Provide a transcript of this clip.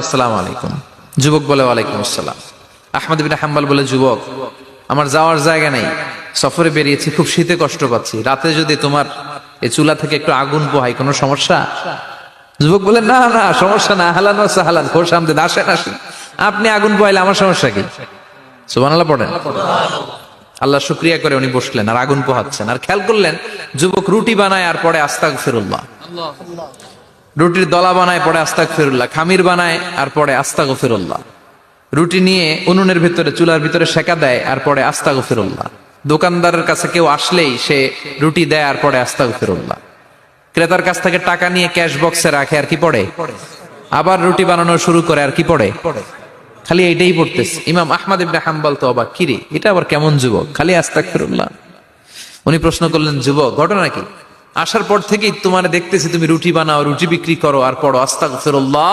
আসসালামু আলাইকুম। যুবক বলে ওয়ালাইকুম আসসালাম। আহমদ ইবনে হাম্বল বলে, যুবক আমার যাওয়ার জায়গা নেই, সফরে বেরিয়েছি, খুব শীতে কষ্ট পাচ্ছি, রাতে যদি তোমার এই চুলা থেকে একটু আগুন পোহাই কোনো সমস্যা? যুবক বলে, না না সমস্যা না, আহলান ওয়া সাহলান, খোশ আমদেদ, আসেন আসেন, আপনি আগুন পোহাইলে আমার সমস্যা কি? সুবহানাল্লাহ পড়েন। আল্লাহ শুকরিয়া করে উনি বসলেন আর আগুন পোহাচ্ছেন, আর খেয়াল করলেন যুবক রুটি বানায় আর পরে আস্তাগফিরুল্লাহ, রুটির দলা বানায় পরে আস্তাগফিরুল্লাহ, খামির বানায় আর পরে আস্তাগফিরুল্লাহ, রুটি নিয়ে উনুনের ভিতরে চুলার ভিতরে সেকা দেয় আর পরে আস্তাগফিরুল্লাহ, দোকানদারের কাছে কেউ আসলেই সে রুটি দেয় আর পরে আস্তাগফিরুল্লাহ, ক্রেতার কাছ থেকে টাকা নিয়ে ক্যাশ বক্সে রাখে আর কি পড়ে, আবার রুটি বানানো শুরু করে আর কি পড়ে, খালি এইটাই পড়তেছে। ইমাম আহমদ ইবনে হাম্বল তো অবাক, কিরে এটা আবার কেমন যুবক, খালি আস্তাগফিরুল্লাহ। উনি প্রশ্ন করলেন, যুবক ঘটনা কি? আসার পর থেকেই তোমার দেখতেছি তুমি রুটি বানাও, রুটি বিক্রি করো আর পড়ো আস্তাগফিরুল্লাহ।